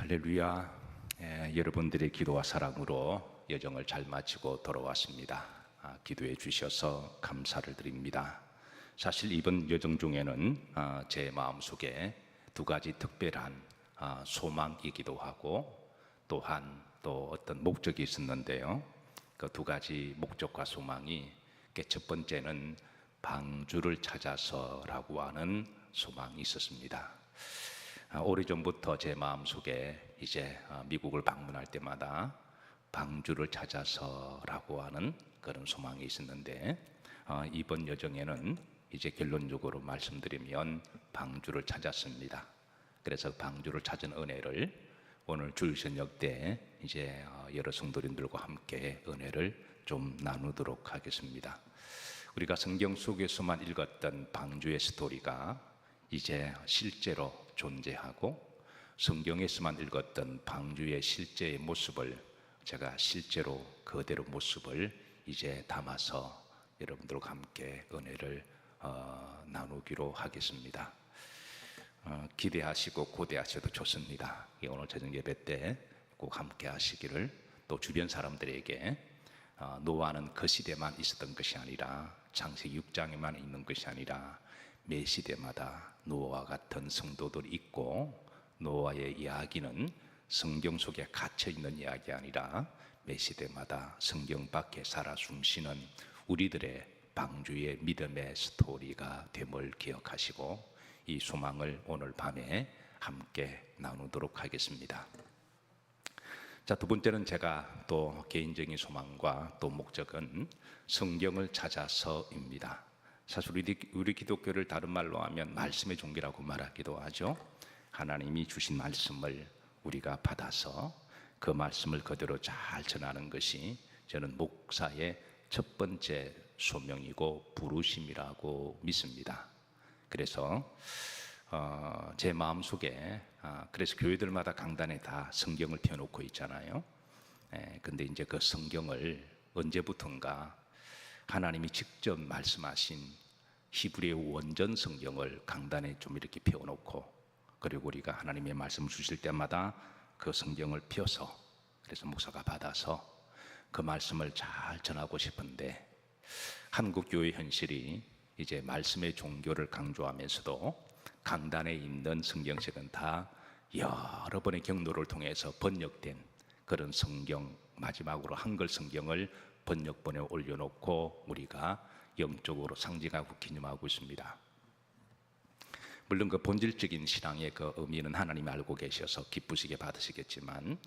할렐루야. 여러분들의 기도와 사랑으로 여정을 잘 마치고 돌아왔습니다. 기도해 주셔서 감사를 드립니다. 사실 이번 여정 중에는 제 마음속에 두 가지 특별한 소망이기도 하고 또한 또 어떤 목적이 있었는데요. 그 두 가지 목적과 소망이 첫 번째는 방주를 찾아서라고 하는 소망이 있었습니다. 오래전부터 제 마음속에 이제 미국을 방문할 때마다 방주를 찾아서라고 하는 그런 소망이 있었는데 이번 여정에는 이제 결론적으로 말씀드리면 방주를 찾았습니다. 그래서 방주를 찾은 은혜를 오늘 주일 저녁 때 이제 여러 성도님들과 함께 은혜를 좀 나누도록 하겠습니다. 우리가 성경 속에서만 읽었던 방주의 스토리가 이제 실제로 존재하고 성경에서만 읽었던 방주의 실제의 모습을 제가 실제로 그대로 모습을 이제 담아서 여러분들과 함께 은혜를 나누기로 하겠습니다. 기대하시고 고대하셔도 좋습니다. 오늘 저녁 예배 때 꼭 함께 하시기를, 또 주변 사람들에게 노아는 그 시대만 있었던 것이 아니라 창세기 6장에만 있는 것이 아니라 매 시대마다 노아와 같은 성도들이 있고, 노아의 이야기는 성경 속에 갇혀있는 이야기 아니라 매 시대마다 성경 밖에 살아 숨쉬는 우리들의 방주의 믿음의 스토리가 됨을 기억하시고 이 소망을 오늘 밤에 함께 나누도록 하겠습니다. 자, 두 번째는 제가 또 개인적인 소망과 또 목적은 성경을 찾아서입니다. 사실 우리 기독교를 다른 말로 하면 말씀의 종교라고 말하기도 하죠. 하나님이 주신 말씀을 우리가 받아서 그 말씀을 그대로 잘 전하는 것이 저는 목사의 첫 번째 소명이고 부르심이라고 믿습니다. 그래서 제 마음속에 그래서 교회들마다 강단에 다 성경을 펴놓고 있잖아요. 근데 이제 그 성경을 언제부턴가 하나님이 직접 말씀하신 히브리어 원전 성경을 강단에 좀 이렇게 펴놓고, 그리고 우리가 하나님의 말씀을 주실 때마다 그 성경을 펴서 그래서 목사가 받아서 그 말씀을 잘 전하고 싶은데, 한국 교회 현실이 이제 말씀의 종교를 강조하면서도 강단에 있는 성경책은 다 여러 번의 경로를 통해서 번역된 그런 성경, 마지막으로 한글 성경을 번역본에 올려놓고 우리가 영적으로 상징하고 기념하고 있습니다. 물론 그 본질적인 신앙의 그 의미는 하나님이 알고 계셔서 기쁘시게 받으시겠지만,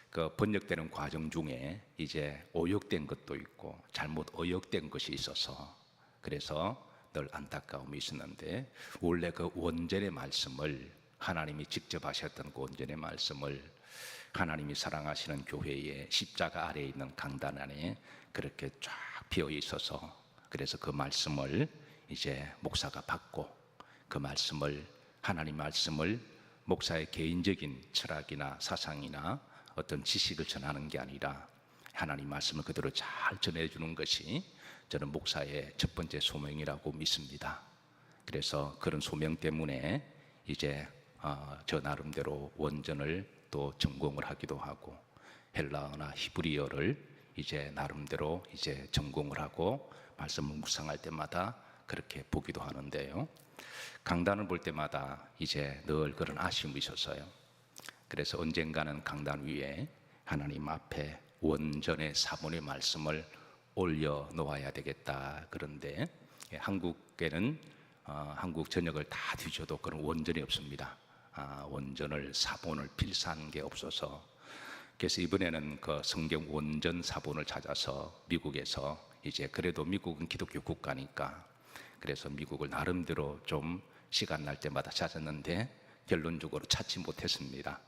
그 번역되는 과정 중에 이제 오역된 것도 있고 잘못 어역된 것이 있어서 그래서 늘 안타까움이 있었는데, 원래 그 원전의 말씀을 하나님이 직접 하셨던 그 원전의 말씀을 하나님이 사랑하시는 교회의 십자가 아래에 있는 강단 안에 그렇게 쫙 비어 있어서, 그래서 그 말씀을 이제 목사가 받고 그 말씀을, 하나님 말씀을 목사의 개인적인 철학이나 사상이나 어떤 지식을 전하는 게 아니라 하나님 말씀을 그대로 잘 전해주는 것이 저는 목사의 첫 번째 소명이라고 믿습니다. 그래서 그런 소명 때문에 이제 저 나름대로 원전을 또 전공을 하기도 하고 헬라어나 히브리어를 이제 나름대로 이제 전공을 하고 말씀을 묵상할 때마다 그렇게 보기도 하는데요. 강단을 볼 때마다 이제 늘 그런 아쉬움이 있었어요. 그래서 언젠가는 강단 위에 하나님 앞에 원전의 사본의 말씀을 올려놓아야 되겠다. 그런데 한국에는 한국 전역을 다 뒤져도 그런 원전이 없습니다. 원전을 사본을 필사한 게 없어서, 그래서 이번에는 그 성경 원전 사본을 찾아서 미국에서, 이제 그래도 미국은 기독교 국가니까 그래서 미국을 나름대로 좀 시간 날 때마다 찾았는데 결론적으로 찾지 못했습니다.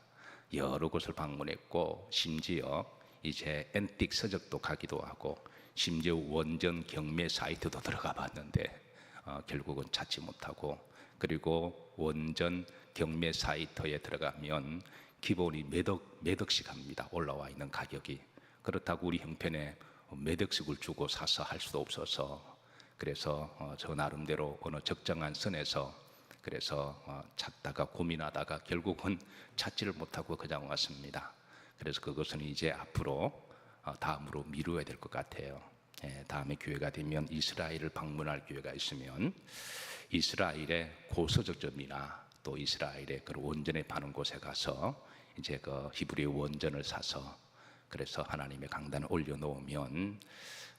여러 곳을 방문했고 심지어 이제 앤틱 서적도 가기도 하고 심지어 원전 경매 사이트도 들어가 봤는데 결국은 찾지 못하고, 그리고 원전 경매 사이트에 들어가면 기본이 몇 억씩 합니다. 올라와 있는 가격이. 그렇다고 우리 형편에 몇 억씩을 주고 사서 할 수도 없어서, 그래서 저 나름대로 어느 적정한 선에서 그래서 찾다가 고민하다가 결국은 찾지를 못하고 그냥 왔습니다. 그래서 그것은 이제 앞으로 다음으로 미루어야 될 것 같아요. 다음에 기회가 되면 이스라엘을 방문할 기회가 있으면 이스라엘의 고서적점이나 또 이스라엘의 그 원전에 파는 곳에 가서 이제 그 히브리 원전을 사서 그래서 하나님의 강단을 올려놓으면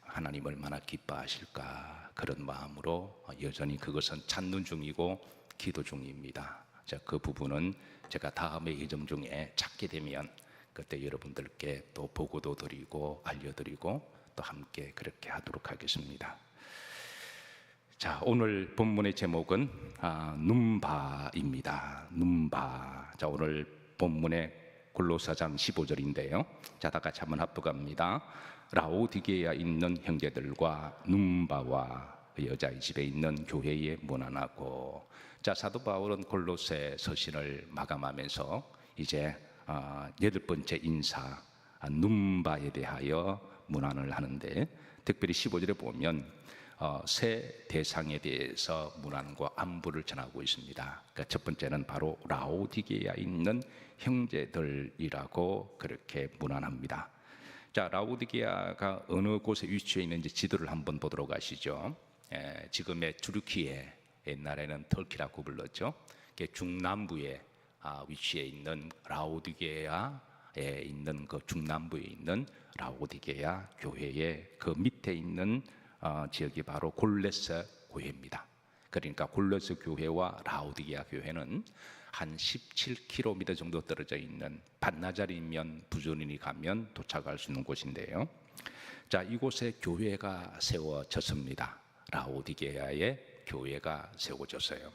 하나님 얼마나 기뻐하실까 그런 마음으로 여전히 그것은 찾는 중이고 기도 중입니다. 자, 그 부분은 제가 다음에 예정 중에 찾게 되면 그때 여러분들께 또 보고도 드리고 알려드리고 또 함께 그렇게 하도록 하겠습니다. 자, 오늘 본문의 제목은 눈바입니다. 눈바. 자, 오늘 본문의 골로새장 15절인데요. 자, 다 같이 한번 합독합니다. 라오디게아에 있는 형제들과 눈바와 여자의 집에 있는 교회에 문안하고. 자, 사도 바울은 골로새 서신을 마감하면서 이제 여덟 번째 인사 눈바에 대하여 문안을 하는데, 특별히 15절에 보면 세 대상에 대해서 문안과 안부를 전하고 있습니다. 그러니까 첫 번째는 바로 라오디게아에 있는 형제들이라고 그렇게 문안합니다. 자, 라오디게아가 어느 곳에 위치해 있는지 지도를 한번 보도록 하시죠. 지금의 튀르키예, 옛날에는 터키라고 불렀죠. 중남부에 위치해 있는 라오디게아에 있는 그 중남부에 있는 라오디게아 교회의 그 밑에 있는 지역이 바로 골로새 교회입니다. 그러니까 골로새 교회와 라오디게아 교회는 한 17km 정도 떨어져 있는 반나절이면 부지런히 가면 도착할 수 있는 곳인데요. 자, 이곳에 교회가 세워졌습니다. 라오디게아에 교회가 세워졌어요.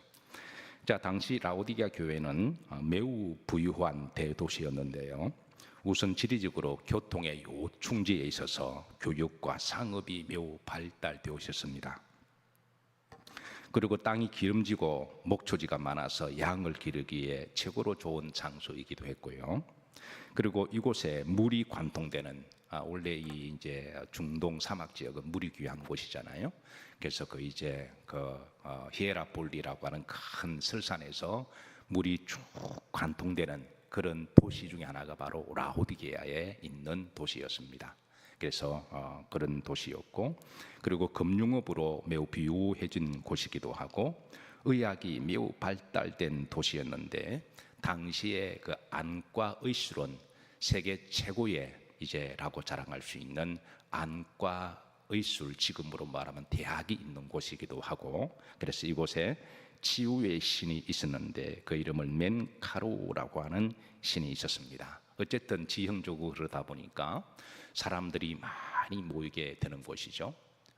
자, 당시 라오디게아 교회는 매우 부유한 대도시였는데요. 우선 지리적으로 교통의 요충지에 있어서 교육과 상업이 매우 발달되어 있었습니다. 그리고 땅이 기름지고 목초지가 많아서 양을 기르기에 최고로 좋은 장소이기도 했고요. 그리고 이곳에 물이 관통되는 원래 이 이제 중동 사막 지역은 물이 귀한 곳이잖아요. 그래서 그 이제 그 히에라폴리라고 하는 큰 설산에서 물이 쭉 관통되는 그런 도시 중에 하나가 바로 라오디게아에 있는 도시였습니다. 그래서 그런 도시였고, 그리고 금융업으로 매우 비유해진 곳이기도 하고, 의학이 매우 발달된 도시였는데, 당시에 그 안과 의술은 세계 최고의 이제라고 자랑할 수 있는 안과 의술, 지금으로 말하면 대학이 있는 곳이기도 하고, 그래서 이곳에 치유의 신이 있었는데 그 이름을 멘카루라고 하는 신이 있었습니다. 어쨌든 지형적으로 그러다 보니까 사람들이 많이 모이게 되는 곳이죠.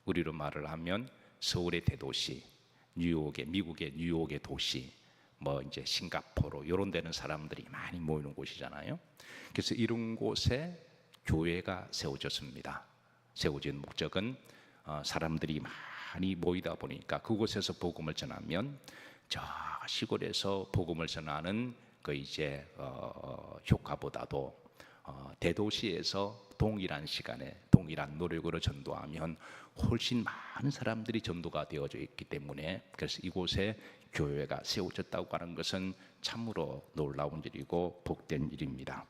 우리로 말을 하면 서울의 대도시, 뉴욕의 미국의 뉴욕의 도시, 뭐 이제 싱가포르 이런 데는 사람들이 많이 모이는 곳이잖아요. 그래서 이런 곳에 교회가 세워졌습니다. 세워진 목적은 사람들이 많이 모이다 보니까 그곳에서 복음을 전하면 저 시골에서 복음을 전하는 그 이제 효과보다도 대도시에서 동일한 시간에 동일한 노력으로 전도하면 훨씬 많은 사람들이 전도가 되어져 있기 때문에, 그래서 이곳에 교회가 세워졌다고 하는 것은 참으로 놀라운 일이고 복된 일입니다.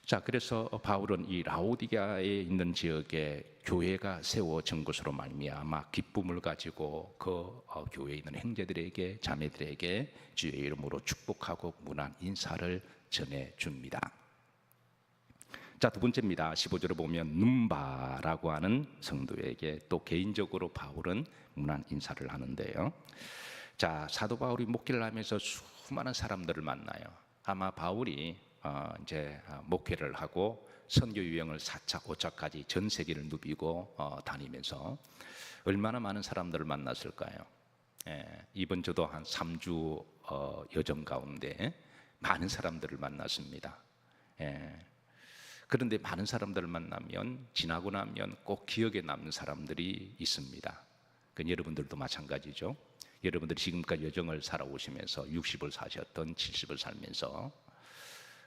자, 그래서 바울은 이 라오디게아에 있는 지역에 교회가 세워진 것으로 말미암아 기쁨을 가지고 그 교회에 있는 형제들에게 자매들에게 주의 이름으로 축복하고 문안 인사를 전해줍니다. 자, 두 번째입니다. 15절을 보면 눈바라고 하는 성도에게 또 개인적으로 바울은 문안 인사를 하는데요. 자, 사도 바울이 목회를 하면서 수많은 사람들을 만나요. 아마 바울이 이제 목회를 하고 선교 유형을 4차, 5차까지 전 세계를 누비고 다니면서 얼마나 많은 사람들을 만났을까요? 이번 주도 한 3주 여정 가운데 많은 사람들을 만났습니다. 그런데 많은 사람들을 만나면 지나고 나면 꼭 기억에 남는 사람들이 있습니다. 그 여러분들도 마찬가지죠. 여러분들이 지금까지 여정을 살아오시면서 60을 사셨던 70을 살면서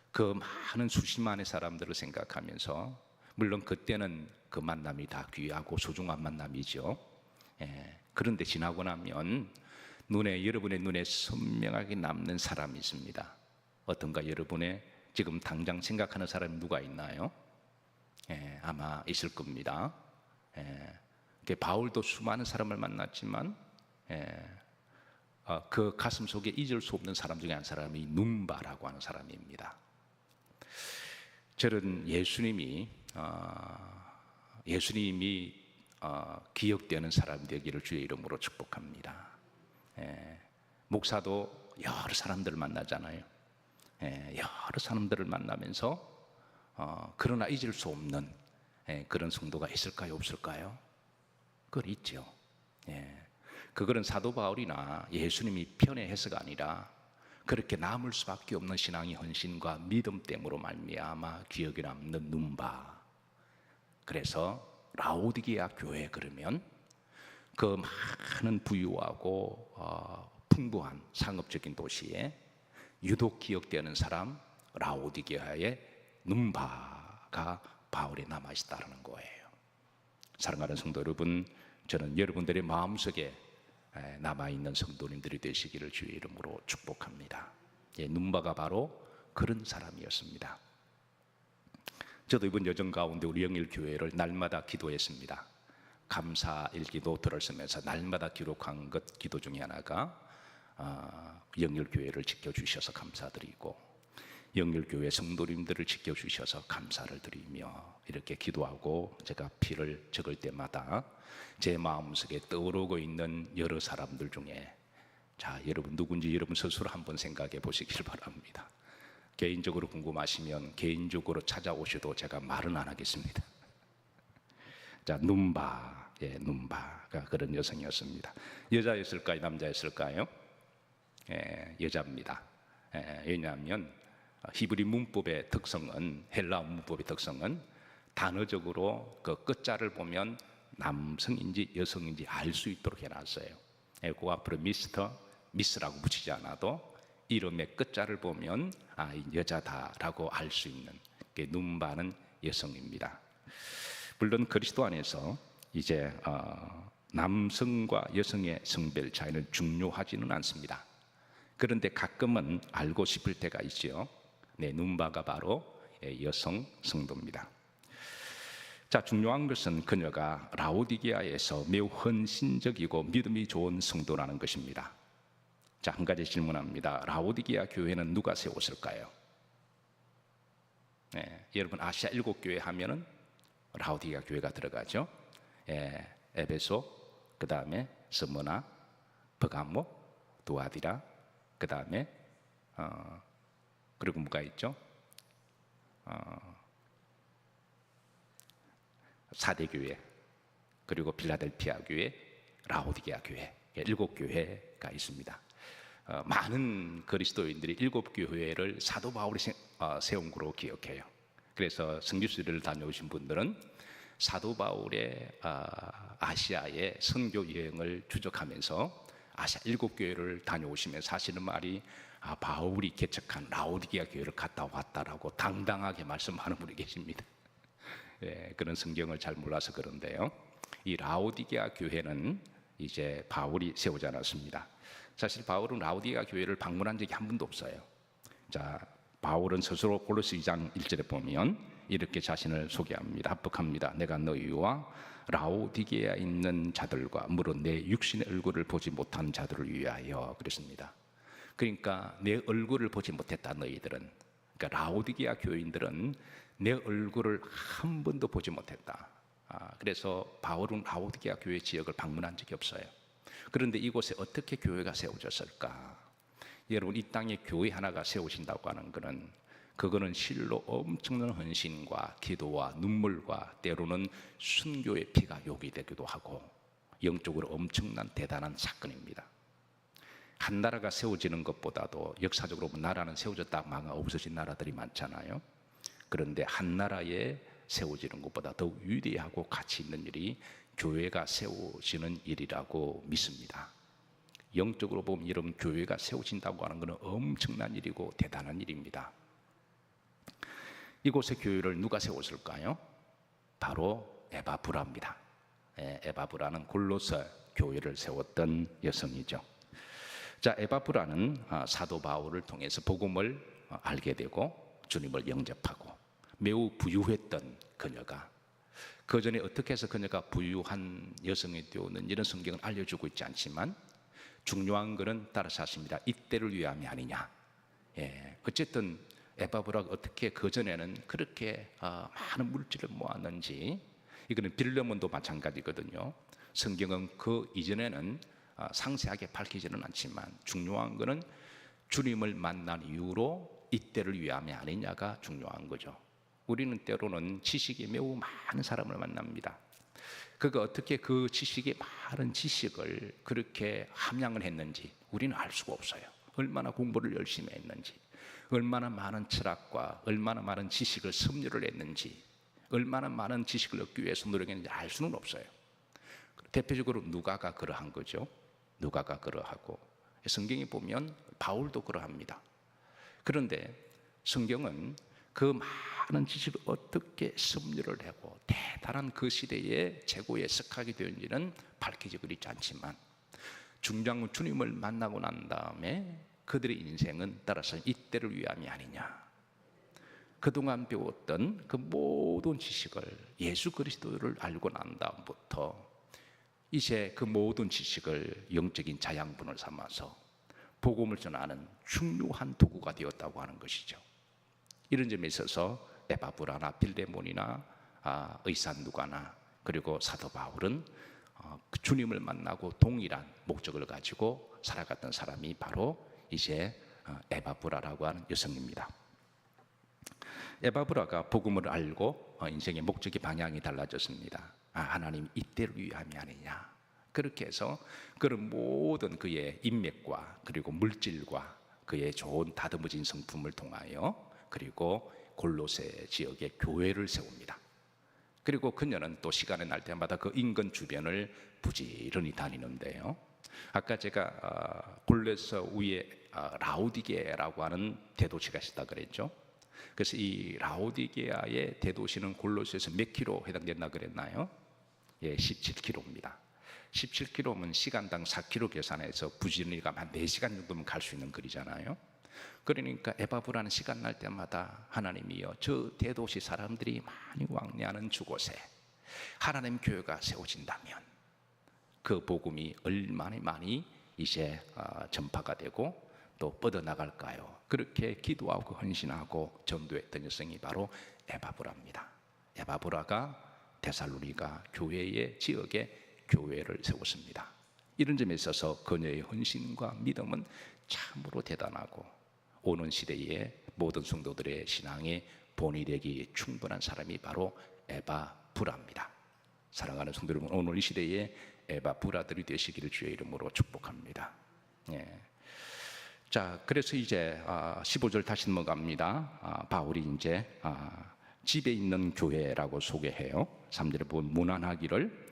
그 많은 수십만의 사람들을 생각하면서, 물론 그때는 그 만남이 다 귀하고 소중한 만남이죠. 그런데 지나고 나면 여러분의 눈에 선명하게 남는 사람이 있습니다. 어떤가? 여러분의 지금 당장 생각하는 사람이 누가 있나요? 아마 있을 겁니다. 바울도 수많은 사람을 만났지만 그 가슴 속에 잊을 수 없는 사람 중에 한 사람이 눈바라고 하는 사람입니다. 저는 예수님이 기억되는 사람이 되기를 주의 이름으로 축복합니다. 목사도 여러 사람들을 만나잖아요. 여러 사람들을 만나면서 그러나 잊을 수 없는 그런 성도가 있을까요, 없을까요? 그건 있죠. 그거는 사도 바울이나 예수님이 편애해서가 아니라 그렇게 남을 수밖에 없는 신앙의 헌신과 믿음 때문으로 말미암아 기억에 남는 눈바. 그래서 라오디게아 교회 그러면 그 많은 부유하고 풍부한 상업적인 도시에 유독 기억되는 사람, 라오디게아의 눈바가 바울에 남아있다는 거예요. 사랑하는 성도 여러분, 저는 여러분들의 마음속에 남아있는 성도님들이 되시기를 주의 이름으로 축복합니다. 눈바가 바로 그런 사람이었습니다. 저도 이번 여정 가운데 우리 영일교회를 날마다 기도했습니다. 감사일기도 들었으면서 날마다 기록한 것 기도 중에 하나가 영일교회를 지켜주셔서 감사드리고 영일교회 성도님들을 지켜주셔서 감사를 드리며 이렇게 기도하고 제가 피를 적을 때마다 제 마음속에 떠오르고 있는 여러 사람들 중에 자, 여러분 누군지 여러분 스스로 한번 생각해 보시길 바랍니다. 개인적으로 궁금하시면 개인적으로 찾아오셔도 제가 말은 안 하겠습니다. 자, 눈바, 눈바가 그런 여성이었습니다. 여자였을까요, 남자였을까요? 여자입니다. 왜냐하면 히브리 문법의 특성은, 헬라 문법의 특성은 단어적으로 그 끝자를 보면 남성인지 여성인지 알 수 있도록 해놨어요. 그 앞으로 미스라고 붙이지 않아도 이름의 끝자를 보면 여자다라고 알 수 있는 눈바는 여성입니다. 물론 그리스도 안에서 이제 남성과 여성의 성별 차이는 중요하지는 않습니다. 그런데 가끔은 알고 싶을 때가 있죠. 눈바가 바로 여성 성도입니다. 자, 중요한 것은 그녀가 라오디게아에서 매우 헌신적이고 믿음이 좋은 성도라는 것입니다. 자, 한 가지 질문합니다. 라오디게아 교회는 누가 세웠을까요? 여러분 아시아 7교회 하면은 라오디게아 교회가 들어가죠. 에베소, 그 다음에 스무나, 버가모, 두아디라, 그 다음에 그리고 뭐가 있죠? 사대교회, 그리고 필라델피아 교회, 라오디게아 교회, 7교회가 있습니다. 많은 그리스도인들이 7교회를 사도 바울이 세운 거로 기억해요. 그래서 성지순례를 다녀오신 분들은 사도 바울의 아시아의 선교 여행을 추적하면서 아시아 7교회를 다녀오시면서 하시는 말이 바울이 개척한 라오디게아 교회를 갔다 왔다라고 당당하게 말씀하는 분이 계십니다. 그런 성경을 잘 몰라서 그런데요, 이 라오디게아 교회는 이제 바울이 세우지 않았습니다. 사실 바울은 라오디게아 교회를 방문한 적이 한 번도 없어요. 자, 바울은 스스로 골로새 2장 1절에 보면 이렇게 자신을 소개합니다. 합복합니다. 내가 너희와 라오디게아에 있는 자들과 물론 내 육신의 얼굴을 보지 못한 자들을 위하여 그랬습니다. 그러니까 내 얼굴을 보지 못했다 너희들은, 그러니까 라오디게아 교인들은 내 얼굴을 한 번도 보지 못했다. 그래서 바울은 라오디게아 교회 지역을 방문한 적이 없어요. 그런데 이곳에 어떻게 교회가 세워졌을까? 여러분, 이 땅에 교회 하나가 세우신다고 하는 것은 그거는 실로 엄청난 헌신과 기도와 눈물과 때로는 순교의 피가 요기되기도 하고 영적으로 엄청난 대단한 사건입니다. 한 나라가 세워지는 것보다도 역사적으로 나라는 세워졌다 망하 없어진 나라들이 많잖아요. 그런데 한 나라에 세워지는 것보다 더욱 위대하고 가치 있는 일이 교회가 세워지는 일이라고 믿습니다. 영적으로 보면 여러분, 교회가 세워진다고 하는 것은 엄청난 일이고 대단한 일입니다. 이곳의 교회를 누가 세웠을까요? 바로 에바브라입니다. 에바브라는 골로새 교회를 세웠던 여성이죠. 자, 에바브라는 사도 바울을 통해서 복음을 알게 되고 주님을 영접하고 매우 부유했던 그녀가, 그 전에 어떻게 해서 그녀가 부유한 여성이 되었는지는 성경은 알려주고 있지 않지만 중요한 것은 따라서 하십니다. 이때를 위함이 아니냐. 어쨌든 에바브라가 어떻게 그 전에는 그렇게 많은 물질을 모았는지, 이거는 빌레몬도 마찬가지거든요. 성경은 그 이전에는 상세하게 밝히지는 않지만 중요한 것은 주님을 만난 이후로 이때를 위함이 아니냐가 중요한 거죠. 우리는 때로는 지식이 매우 많은 사람을 만납니다. 그가 어떻게 그 지식이 많은 지식을 그렇게 함양을 했는지 우리는 알 수가 없어요. 얼마나 공부를 열심히 했는지, 얼마나 많은 철학과 얼마나 많은 지식을 섭렵을 했는지, 얼마나 많은 지식을 얻기 위해서 노력했는지 알 수는 없어요. 대표적으로 누가가 그러한 거죠. 누가가 그러하고 성경에 보면 바울도 그러합니다. 그런데 성경은 그 많은 지식을 어떻게 섭렵을 하고 대단한 그 시대의 최고의 석학이 되었는지는 밝혀지고 있지 않지만 중장군 주님을 만나고 난 다음에 그들의 인생은 따라서 이때를 위함이 아니냐. 그동안 배웠던 그 모든 지식을, 예수 그리스도를 알고 난 다음부터 이제 그 모든 지식을 영적인 자양분을 삼아서 복음을 전하는 중요한 도구가 되었다고 하는 것이죠. 이런 점에 있어서 에바브라나 빌레몬이나 의사 누가나 그리고 사도 바울은 주님을 만나고 동일한 목적을 가지고 살아갔던 사람이 바로 이제 에바브라라고 하는 여성입니다. 에바브라가 복음을 알고 인생의 목적의 방향이 달라졌습니다. 하나님 이때를 위함이 아니냐. 그렇게 해서 그런 모든 그의 인맥과 그리고 물질과 그의 좋은 다듬어진 성품을 통하여 그리고 골로새 지역에 교회를 세웁니다. 그리고 그녀는 또 시간이 날 때마다 그 인근 주변을 부지런히 다니는데요. 아까 제가 골로새 위에 라오디게라고 하는 대도시가 있다 그랬죠. 그래서 이 라오디게아의 대도시는 골로새에서 몇 킬로 해당된다 그랬나요? 17km입니다. 17km면 시간당 4km 계산해서 부지런히 가면 한 4시간 정도면 갈 수 있는 거리잖아요. 그러니까 에바브라는 시간 날 때마다 하나님이여 저 대도시 사람들이 많이 왕래하는 저곳에 하나님 교회가 세워진다면 그 복음이 얼마나 많이 이제 전파가 되고 또 뻗어나갈까요? 그렇게 기도하고 헌신하고 전도했던 여성이 바로 에바브라입니다. 에바브라가 데살로니가 교회의 지역에 교회를 세웠습니다. 이런 점에 있어서 그녀의 헌신과 믿음은 참으로 대단하고 오는 시대의 모든 성도들의 신앙의 본이 되기 충분한 사람이 바로 에바브라입니다. 사랑하는 성도 여러분, 오늘 이 시대에 에바브라들이 되시기를 주의 이름으로 축복합니다. 자, 그래서 이제 15절 다시 넘어갑니다. 바울이 이제 집에 있는 교회라고 소개해요. 3절에 보면 무난하기를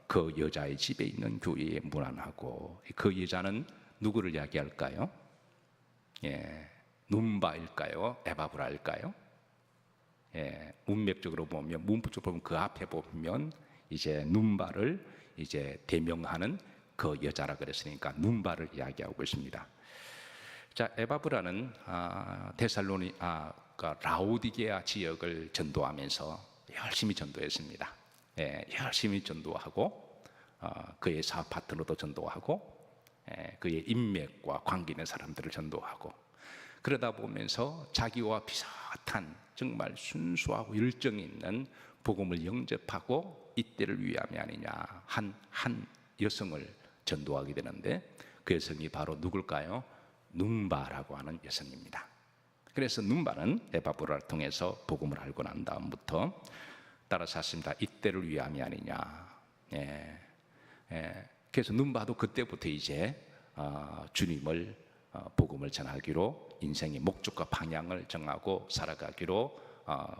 그 여자의 집에 있는 교회에 무난하고, 그 여자는 누구를 이야기할까요? 눈바일까요? 에바브라일까요? 문맥적으로 보면, 문법적으로 보면 그 앞에 보면 이제 눈바를 이제 대명하는 그 여자라 그랬으니까 눈바를 이야기하고 있습니다. 자, 에바브라는 라오디게아 지역을 전도하면서 열심히 전도했습니다. 열심히 전도하고 그의 사업 파트너도 전도하고 그의 인맥과 관계 있는 사람들을 전도하고, 그러다 보면서 자기와 비슷한 정말 순수하고 열정이 있는 복음을 영접하고 이때를 위함이 아니냐 한 여성을 전도하게 되는데, 그 여성이 바로 누굴까요? 눈바라고 하는 여성입니다. 그래서 눈바는 에바브라를 통해서 복음을 알고 난 다음부터 따라서 했습니다. 이때를 위함이 아니냐. 그래서 눈바도 그때부터 이제 주님을 복음을 전하기로 인생의 목적과 방향을 정하고 살아가기로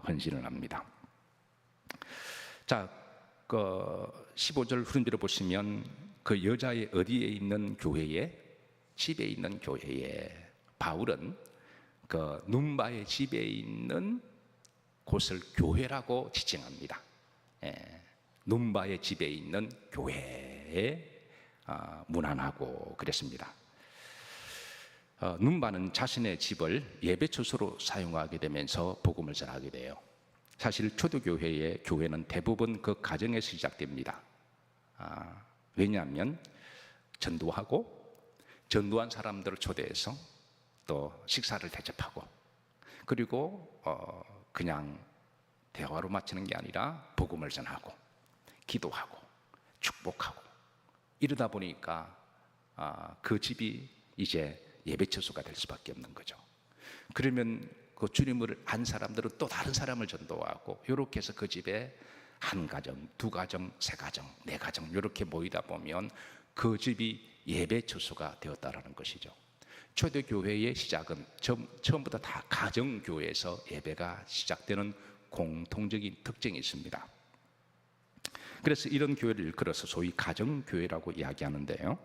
헌신을 합니다. 자, 그 15절 후른대로 보시면 그 여자의 어디에 있는 교회에, 집에 있는 교회에, 바울은 그 눈바의 집에 있는 곳을 교회라고 지칭합니다. 눈바의 집에 있는 교회에 무난하고 그랬습니다. 눈바는 자신의 집을 예배 처소로 사용하게 되면서 복음을 전하게 돼요. 사실 초대교회의 교회는 대부분 그 가정에서 시작됩니다. 왜냐하면 전도한 사람들을 초대해서 또 식사를 대접하고, 그리고 그냥 대화로 마치는 게 아니라 복음을 전하고 기도하고 축복하고, 이러다 보니까 그 집이 이제 예배처소가 될 수밖에 없는 거죠. 그러면 그 주님을 안 사람들은 또 다른 사람을 전도하고, 이렇게 해서 그 집에 한 가정, 두 가정, 세 가정, 네 가정 이렇게 모이다 보면 그 집이 예배처소가 되었다라는 것이죠. 초대교회의 시작은 처음부터 다 가정교회에서 예배가 시작되는 공통적인 특징이 있습니다. 그래서 이런 교회를 일컬어서 소위 가정교회라고 이야기하는데요,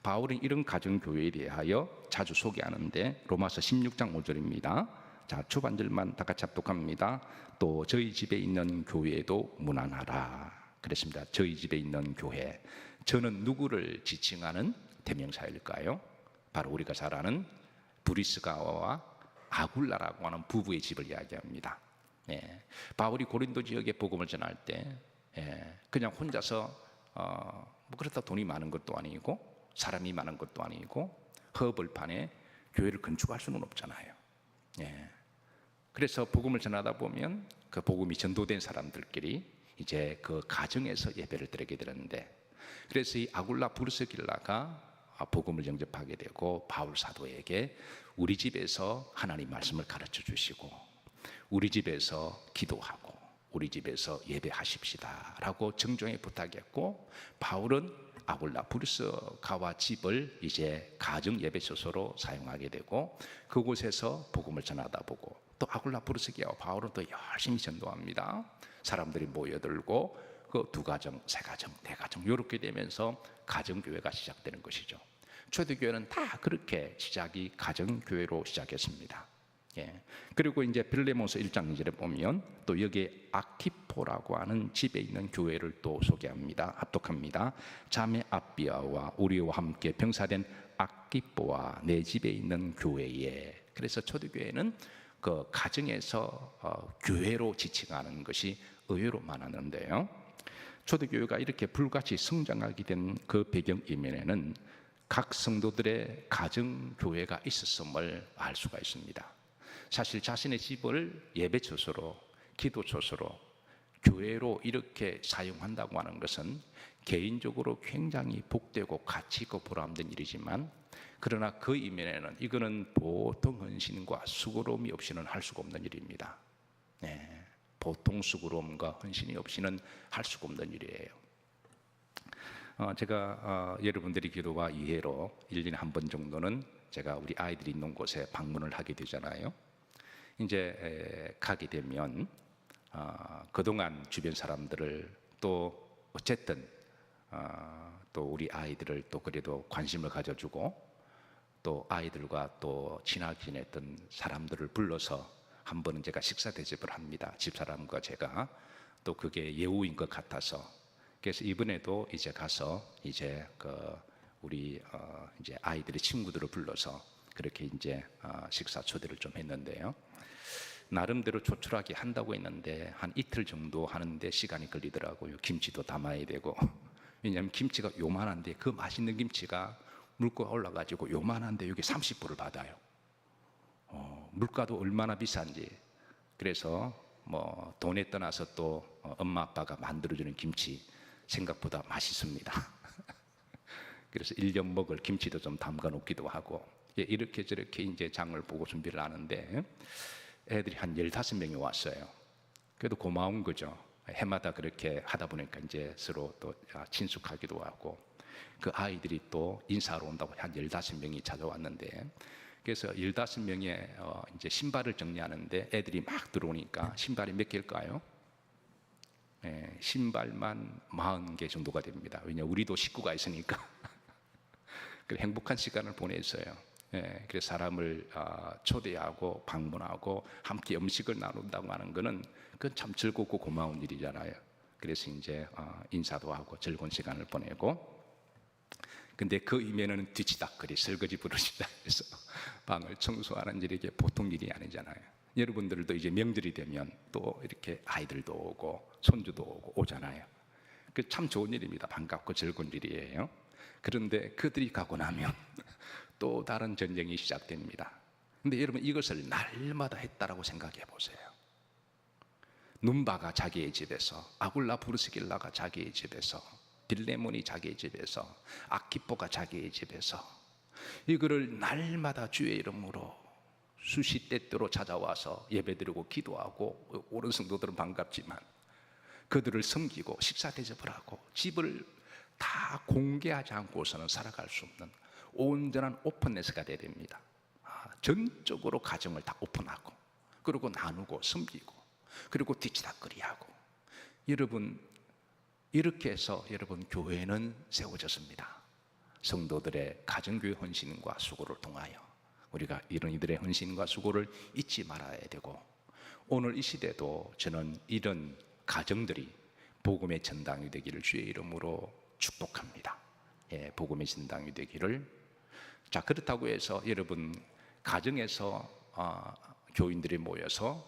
바울은 이런 가정교회에 대하여 자주 소개하는데 로마서 16장 5절입니다. 자, 초반절만 다 같이 합독합니다. 또 저희 집에 있는 교회에도 문안하라 그랬습니다. 저희 집에 있는 교회, 저는 누구를 지칭하는 대명사일까요? 바로 우리가 잘 아는 브리스가와 아굴라라고 하는 부부의 집을 이야기합니다. 바울이 고린도 지역에 복음을 전할 때 그냥 혼자서 뭐 그렇다 돈이 많은 것도 아니고 사람이 많은 것도 아니고 허벌판에 교회를 건축할 수는 없잖아요. 그래서 복음을 전하다 보면 그 복음이 전도된 사람들끼리 이제 그 가정에서 예배를 드리게 되는데, 그래서 이 아굴라 브리스길라가 복음을 영접하게 되고 바울 사도에게 우리 집에서 하나님 말씀을 가르쳐 주시고 우리 집에서 기도하고 우리 집에서 예배하십시다 라고 정중히 부탁했고, 바울은 아굴라 브리스가와 집을 이제 가정 예배처소로 사용하게 되고 그곳에서 복음을 전하다 보고, 또 아굴라 브리스가와 바울은 또 열심히 전도합니다. 사람들이 모여들고 그 두 가정, 세 가정, 네 가정 이렇게 되면서 가정교회가 시작되는 것이죠. 초대교회는 다 그렇게 시작이 가정교회로 시작했습니다. 그리고 이제 빌레몬서 1장 2절에 보면 또 여기에 아키포라고 하는 집에 있는 교회를 또 소개합니다. 합독합니다. 자매 아비아와 우리와 함께 병사된 아키포와 내 집에 있는 교회에. 그래서 초대교회는 그 가정에서 교회로 지칭하는 것이 의외로 많았는데요, 초대교회가 이렇게 불같이 성장하게 된 그 배경 이면에는 각 성도들의 가정교회가 있었음을 알 수가 있습니다. 사실 자신의 집을 예배처소로, 기도처소로, 교회로 이렇게 사용한다고 하는 것은 개인적으로 굉장히 복되고 가치 있고 보람된 일이지만, 그러나 그 이면에는 이거는 보통 헌신과 수고로움이 없이는 할 수가 없는 일입니다. 보통 수고로움과 헌신이 없이는 할 수가 없는 일이에요. 제가 여러분들이 기도와 이해로 1년에 한 번 정도는 제가 우리 아이들이 있는 곳에 방문을 하게 되잖아요. 이제 가게 되면 그동안 주변 사람들을 또 어쨌든 또 우리 아이들을 또 그래도 관심을 가져주고, 또 아이들과 또 친하게 지냈던 사람들을 불러서 한 번은 제가 식사 대접을 합니다. 집사람과 제가. 또 그게 예우인 것 같아서, 그래서 이번에도 이제 가서 이제 우리 이제 아이들의 친구들을 불러서 그렇게 이제 식사 초대를 좀 했는데요, 나름대로 조촐하게 한다고 했는데 한 이틀 정도 하는데 시간이 걸리더라고요. 김치도 담아야 되고 왜냐하면 김치가 요만한데 그 맛있는 김치가 물가가 올라가지고 요만한데 여기 30불을 받아요. 물가도 얼마나 비싼지. 그래서 뭐 돈에 떠나서 또 엄마 아빠가 만들어주는 김치 생각보다 맛있습니다. 그래서 1년 먹을 김치도 좀 담가 놓기도 하고, 이렇게 저렇게 이제 장을 보고 준비를 하는데 애들이 한 15명이 왔어요. 그래도 고마운 거죠. 해마다 그렇게 하다 보니까 이제 서로 또 친숙하기도 하고, 그 아이들이 또 인사하러 온다고 한 15명이 찾아왔는데, 그래서 15명의 이제 신발을 정리하는데 애들이 막 들어오니까 신발이 몇 개일까요? 신발만 40개 정도가 됩니다. 왜냐 우리도 식구가 있으니까. 행복한 시간을 보냈어요. 그래서 사람을 초대하고 방문하고 함께 음식을 나눈다고 하는 것은 그건 참 즐겁고 고마운 일이잖아요. 그래서 이제 인사도 하고 즐거운 시간을 보내고, 근데 그 이면에는 뒤치다거리 설거지 부르시다 해서 방을 청소하는 일이 보통 일이 아니잖아요. 여러분들도 이제 명절이 되면 또 이렇게 아이들도 오고 손주도 오고 오잖아요. 그 참 좋은 일입니다. 반갑고 즐거운 일이에요. 그런데 그들이 가고 나면 또 다른 전쟁이 시작됩니다. 근데 여러분, 이것을 날마다 했다라고 생각해 보세요. num바가 자기의 집에서, 아굴라 브루스길라가 자기의 집에서, 빌레몬이 자기의 집에서, 아키포가 자기의 집에서 이거를 날마다 주의 이름으로 수시 때때로 찾아와서 예배드리고 기도하고, 옳은 성도들은 반갑지만 그들을 섬기고 식사 대접을 하고 집을 다 공개하지 않고서는 살아갈 수 없는 온전한 오픈네스가 돼야 됩니다. 전적으로 가정을 다 오픈하고, 그리고 나누고 섬기고, 그리고 뒤치다거리하고. 여러분, 이렇게 해서 여러분 교회는 세워졌습니다. 성도들의 가정교회 헌신과 수고를 통하여 우리가 이런 이들의 헌신과 수고를 잊지 말아야 되고, 오늘 이 시대도 저는 이런 가정들이 복음의 전당이 되기를 주의 이름으로 축복합니다. 복음의 전당이 되기를. 자, 그렇다고 해서 여러분, 가정에서 교인들이 모여서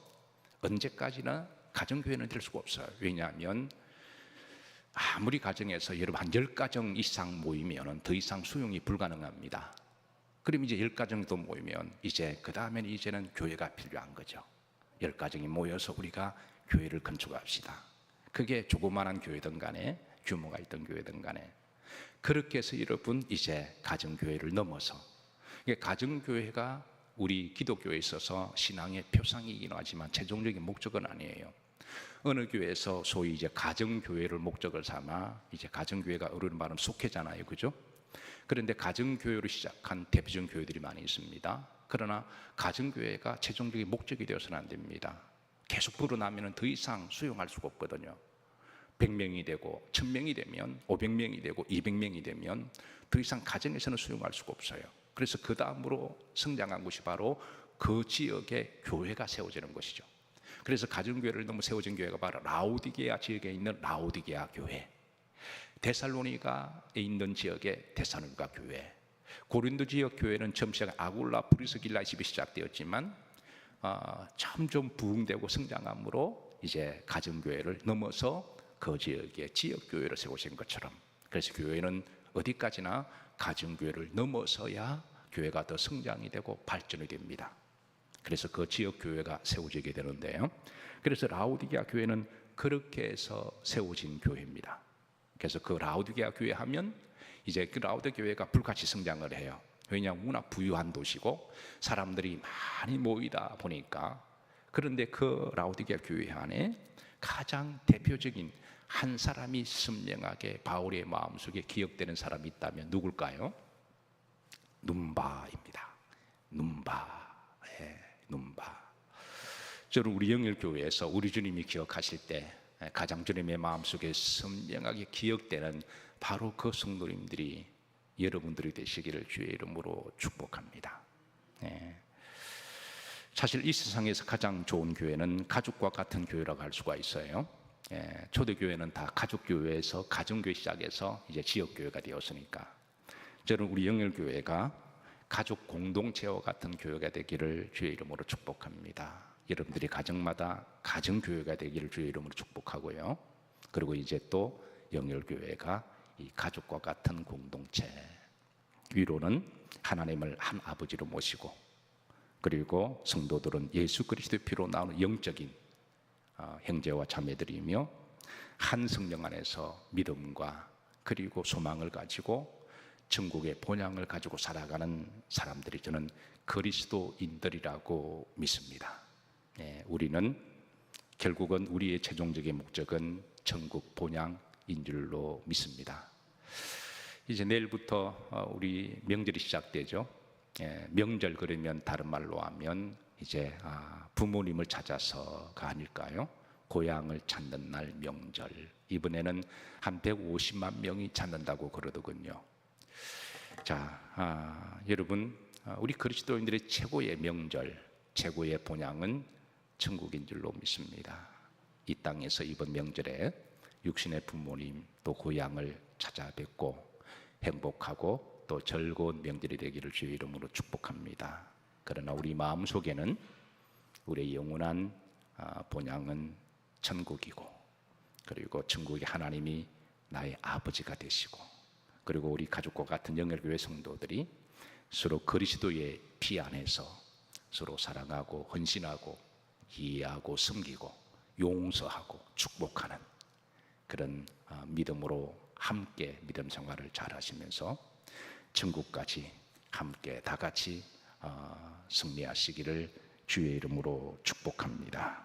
언제까지나 가정교회는 될 수가 없어요. 왜냐하면 아무리 가정에서 여러분 한 10가정 이상 모이면 더 이상 수용이 불가능합니다. 그럼 이제 10가정도 모이면 이제 그 다음에는 이제는 교회가 필요한 거죠. 10가정이 모여서 우리가 교회를 건축합시다. 그게 조그마한 교회든 간에 규모가 있던 교회든 간에. 그렇게 해서 여러분 이제 가정교회를 넘어서, 가정교회가 우리 기독교에 있어서 신앙의 표상이긴 하지만 최종적인 목적은 아니에요. 어느 교회에서 소위 이제 가정교회를 목적을 삼아, 이제 가정교회가 어른 말은 속회잖아요, 그죠? 그런데 가정교회로 시작한 대표적인 교회들이 많이 있습니다. 그러나 가정교회가 최종적인 목적이 되어서는 안 됩니다. 계속 불어나면 더 이상 수용할 수가 없거든요. 100명이 되고 1000명이 되면, 500명이 되고 200명이 되면 더 이상 가정에서는 수용할 수가 없어요. 그래서 그 다음으로 성장한 곳이 바로 그 지역의 교회가 세워지는 것이죠. 그래서 가정교회를 넘어 세워진 교회가 바로 라오디게아 지역에 있는 라오디게아 교회, 데살로니가에 있는 지역의 데살로니가 교회, 고린도 지역 교회는 처음 시작 아굴라 브리스길라의 집이 시작되었지만 점점 부흥되고 성장함으로 이제 가정교회를 넘어서 그 지역의 지역교회를 세우신 것처럼, 그래서 교회는 어디까지나 가정교회를 넘어서야 교회가 더 성장이 되고 발전이 됩니다. 그래서 그 지역교회가 세워지게 되는데요, 그래서 라오디게아 교회는 그렇게 해서 세워진 교회입니다. 그래서 그 라오디게아 교회 하면 이제 그 라오디게아 교회가 불같이 성장을 해요. 왜냐하면 워낙 부유한 도시고 사람들이 많이 모이다 보니까. 그런데 그 라오디게아 교회 안에 가장 대표적인 한 사람이 선명하게 바울의 마음속에 기억되는 사람이 있다면 누굴까요? num바입니다. num바. num바. 저는 우리 영일교회에서 우리 주님이 기억하실 때 가장 주님의 마음속에 선명하게 기억되는 바로 그 성도님들이 여러분들이 되시기를 주의 이름으로 축복합니다. 사실 이 세상에서 가장 좋은 교회는 가족과 같은 교회라고 할 수가 있어요. 초대교회는 다 가족교회에서 가정교회 시작해서 이제 지역교회가 되었으니까, 저는 우리 영일교회가 가족 공동체와 같은 교회가 되기를 주의 이름으로 축복합니다. 여러분들이 가정마다 가정교회가 되기를 주의 이름으로 축복하고요. 그리고 이제 또 영일교회가 이 가족과 같은 공동체, 위로는 하나님을 한 아버지로 모시고, 그리고 성도들은 예수 그리스도의 피로 나오는 영적인 형제와 자매들이며 한 성령 안에서 믿음과 그리고 소망을 가지고 천국의 본향을 가지고 살아가는 사람들이 저는 그리스도인들이라고 믿습니다. 우리는 결국은 우리의 최종적인 목적은 천국 본향인 줄로 믿습니다. 이제 내일부터 우리 명절이 시작되죠. 명절, 그러면 다른 말로 하면 이제 부모님을 찾아서가 아닐까요? 고향을 찾는 날 명절. 이번에는 한 150만 명이 찾는다고 그러더군요. 자, 여러분, 우리 그리스도인들의 최고의 명절, 최고의 본향은 천국인 줄로 믿습니다. 이 땅에서 이번 명절에 육신의 부모님 또 고향을 찾아뵙고 행복하고 또 즐거운 명절이 되기를 주의 이름으로 축복합니다. 그러나 우리 마음속에는 우리의 영원한 본향은 천국이고, 그리고 천국의 하나님이 나의 아버지가 되시고, 그리고 우리 가족과 같은 영열교회 성도들이 서로 그리스도의 피 안에서 서로 사랑하고 헌신하고 이해하고 섬기고 용서하고 축복하는 그런 믿음으로 함께 믿음 생활을 잘 하시면서 천국까지 함께 다 같이 승리하시기를 주의 이름으로 축복합니다.